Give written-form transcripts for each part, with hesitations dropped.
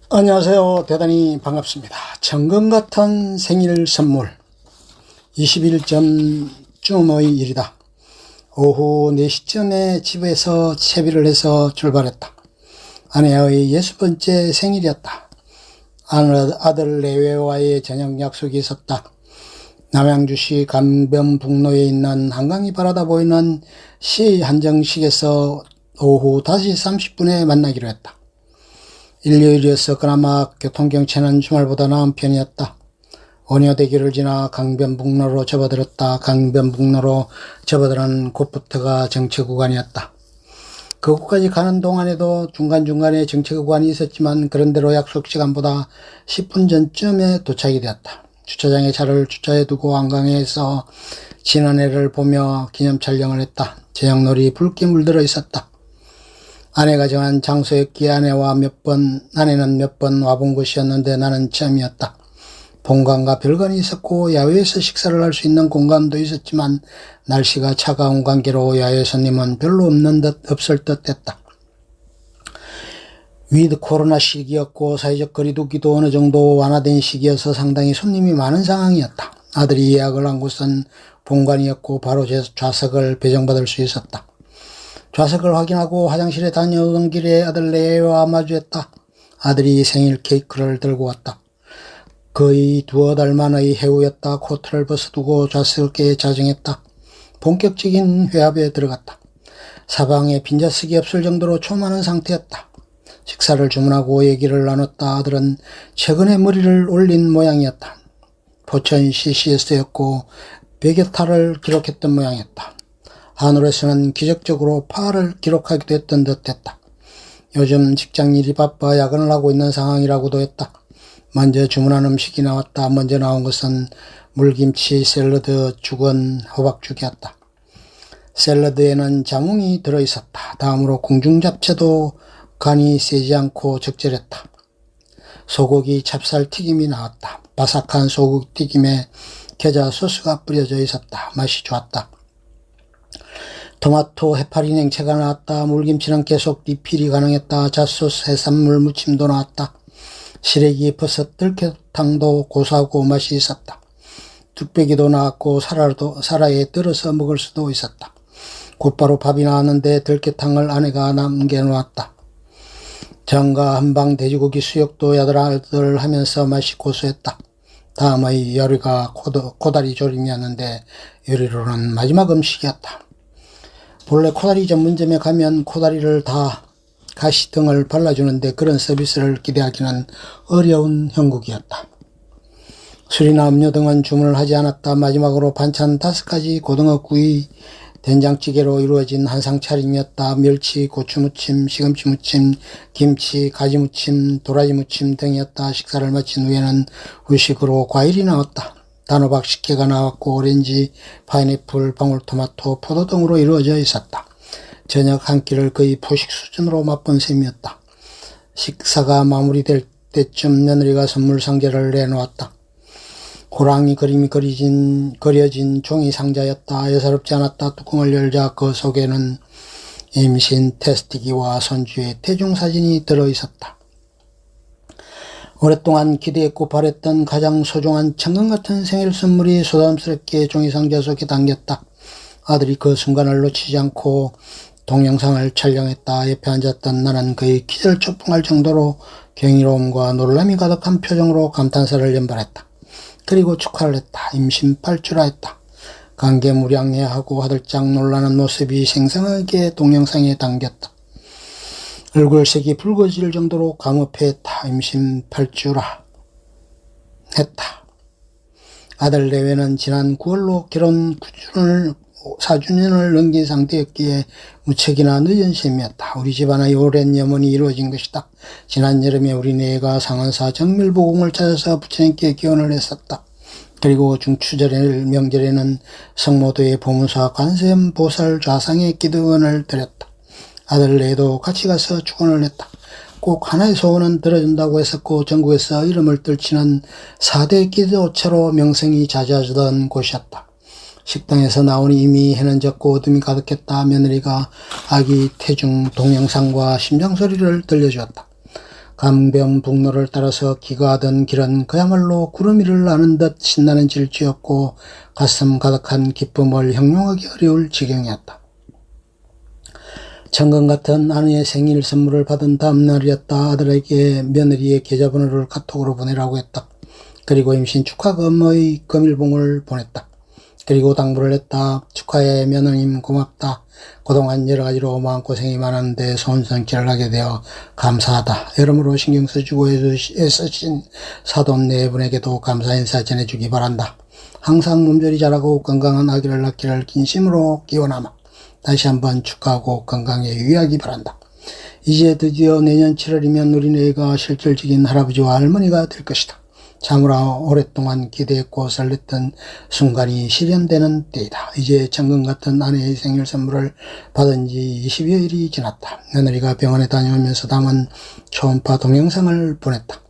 안녕하세요. 대단히 반갑습니다. 천금 같은 생일 선물 20일 전쯤의 일이다. 오후 4시쯤에 집에서 채비를 해서 출발했다. 아내의 6번째 생일이었다. 아들 내외와의 저녁 약속이 있었다. 남양주시 강변북로에 있는 한강이 바라다 보이는 시 한정식에서 오후 5시 30분에 만나기로 했다. 일요일이어서 그나마 교통경치는 주말보다 나은 편이었다. 원효대교를 지나 강변북로로 접어들었다. 강변북로로 접어드는 곳부터가 정체구간이었다. 그곳까지 가는 동안에도 중간중간에 정체구간이 있었지만 그런대로 약속 시간보다 10분 전쯤에 도착이 되었다. 주차장에 차를 주차해 두고 한강에서 지난 해를 보며 기념 촬영을 했다. 저녁놀이 붉게 물들어 있었다. 아내가 정한 장소였기에 아내는 몇 번 와본 곳이었는데 나는 처음이었다. 본관과 별관이 있었고 야외에서 식사를 할 수 있는 공간도 있었지만 날씨가 차가운 관계로 야외 손님은 별로 없을 듯 했다. 위드 코로나 시기였고 사회적 거리두기도 어느 정도 완화된 시기여서 상당히 손님이 많은 상황이었다. 아들이 예약을 한 곳은 본관이었고 바로 좌석을 배정받을 수 있었다. 좌석을 확인하고 화장실에 다녀오던 길에 아들 내외와 마주했다. 아들이 생일 케이크를 들고 왔다. 거의 두어 달 만의 해우였다. 코트를 벗어두고 좌석에 자정했다. 본격적인 회합에 들어갔다. 사방에 빈자석이 없을 정도로 초만한 상태였다. 식사를 주문하고 얘기를 나눴다. 아들은 최근에 머리를 올린 모양이었다. 포천 CCS였고 백여타를 기록했던 모양이었다. 하늘에서는 기적적으로 파를 기록하기도 했던 듯했다. 요즘 직장일이 바빠 야근을 하고 있는 상황이라고도 했다. 먼저 주문한 음식이 나왔다. 먼저 나온 것은 물김치, 샐러드, 죽은 호박죽이었다. 샐러드에는 자몽이 들어있었다. 다음으로 궁중잡채도 간이 세지 않고 적절했다. 소고기 찹쌀튀김이 나왔다. 바삭한 소고기 튀김에 겨자 소스가 뿌려져 있었다. 맛이 좋았다. 토마토 해파리 냉채가 나왔다. 물김치는 계속 리필이 가능했다. 잣소스 해산물 무침도 나왔다. 시래기 버섯 들깨탕도 고소하고 맛이 있었다. 뚝배기도 나왔고 사라에 들어서 먹을 수도 있었다. 곧바로 밥이 나왔는데 들깨탕을 아내가 남겨놓았다. 전과 한방 돼지고기 수육도 야들야들 하면서 맛이 고소했다. 다음의 요리가 코다리 조림이었는데 요리로는 마지막 음식이었다. 본래 코다리 전문점에 가면 코다리를 다 가시 등을 발라주는데 그런 서비스를 기대하기는 어려운 형국이었다. 술이나 음료 등은 주문을 하지 않았다. 마지막으로 반찬 5가지 고등어구이 된장찌개로 이루어진 한상 차림이었다. 멸치, 고추무침, 시금치무침, 김치, 가지무침, 도라지무침 등이었다. 식사를 마친 후에는 후식으로 과일이 나왔다. 단호박 식혜가 나왔고 오렌지, 파인애플, 방울토마토, 포도 등으로 이루어져 있었다. 저녁 한 끼를 거의 포식 수준으로 맛본 셈이었다. 식사가 마무리될 때쯤 며느리가 선물 상자를 내놓았다. 호랑이 그림이 그려진 종이 상자였다. 예사롭지 않았다. 뚜껑을 열자 그 속에는 임신 테스트기와 손주의 태중사진이 들어있었다. 오랫동안 기대했고 바랬던 가장 소중한 천금 같은 생일 선물이 소담스럽게 종이상자 속에 담겼다. 아들이 그 순간을 놓치지 않고 동영상을 촬영했다. 옆에 앉았던 나는 거의 기절초풍할 정도로 경이로움과 놀람이 가득한 표정으로 감탄사를 연발했다. 그리고 축하를 했다. 임신 8주라 했다. 감개무량해하고 화들짝 놀라는 모습이 생생하게 동영상에 담겼다. 얼굴색이 붉어질 정도로 감업했다. 임신 8주라 했다. 아들 내외는 지난 9월로 결혼 4주년을 넘긴 상태였기에 무척이나 늦은 셈이었다. 우리 집안의 오랜 염원이 이루어진 것이다. 지난 여름에 우리 내외가 상원사 정밀보공을 찾아서 부처님께 기원을 했었다. 그리고 중추절 명절에는 성모도의 보문사 관세음보살 좌상에 기도원을 드렸다. 아들 내외도 같이 가서 축원을 했다. 꼭 하나의 소원은 들어준다고 했었고 전국에서 이름을 떨치는 4대 기도처로 명성이 자자하던 곳이었다. 식당에서 나오니 이미 해는 졌고 어둠이 가득했다. 며느리가 아기 태중 동영상과 심장소리를 들려주었다. 강변북로를 따라서 기거하던 길은 그야말로 구름 위를 나는 듯 신나는 질주였고 가슴 가득한 기쁨을 형용하기 어려울 지경이었다. 천금 같은 아내의 생일 선물을 받은 다음 날이었다. 아들에게 며느리의 계좌번호를 카톡으로 보내라고 했다. 그리고 임신 축하금의 금일봉을 보냈다. 그리고 당부를 했다. 축하해 며느님 고맙다. 그동안 여러 가지로 마음고생이 많았는데 손선길을 하게 되어 감사하다. 여러모로 신경 써주고 애쓰신 사돈 네 분에게도 감사 인사 전해주기 바란다. 항상 몸조리 잘하고 건강한 아기를 낳기를 진심으로 기원하며 다시 한번 축하하고 건강에 유의하기 바란다. 이제 드디어 내년 7월이면 우리 애가 실질적인 할아버지와 할머니가 될 것이다. 참으로 오랫동안 기대했고 설렜던 순간이 실현되는 때이다. 이제 천금 같은 아내의 생일 선물을 받은 지 20여일이 지났다. 며느리가 병원에 다녀오면서 담은 초음파 동영상을 보냈다.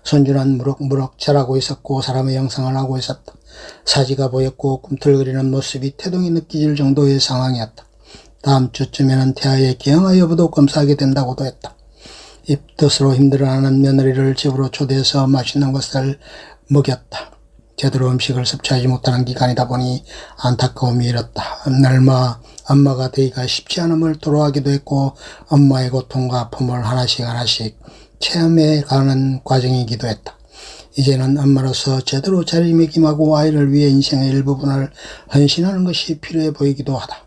손주는 무럭무럭 자라고 있었고 사람의 형상을 하고 있었다. 사지가 보였고 꿈틀거리는 모습이 태동이 느껴질 정도의 상황이었다. 다음 주쯤에는 태아의 기형아 여부도 검사하게 된다고도 했다. 입덧으로 힘들어하는 며느리를 집으로 초대해서 맛있는 것을 먹였다. 제대로 음식을 섭취하지 못하는 기간이다 보니 안타까움이 일었다. 얼마 엄마가 되기가 쉽지 않음을 토로하기도 했고 엄마의 고통과 아픔을 하나씩 체험해 가는 과정이기도 했다. 이제는 엄마로서 제대로 자리매김하고 아이를 위해 인생의 일부분을 헌신하는 것이 필요해 보이기도 하다.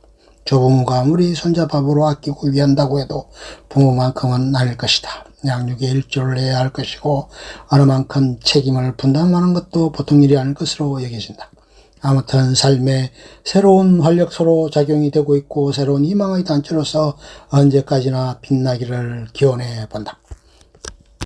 조부모가 아무리 손자 밥으로 아끼고 위한다고 해도 부모만큼은 아닐 것이다. 양육에 일조를 해야 할 것이고 어느 만큼 책임을 분담하는 것도 보통 일이 아닐 것으로 여겨진다. 아무튼 삶에 새로운 활력소로 작용이 되고 있고 새로운 희망의 단체로서 언제까지나 빛나기를 기원해 본다.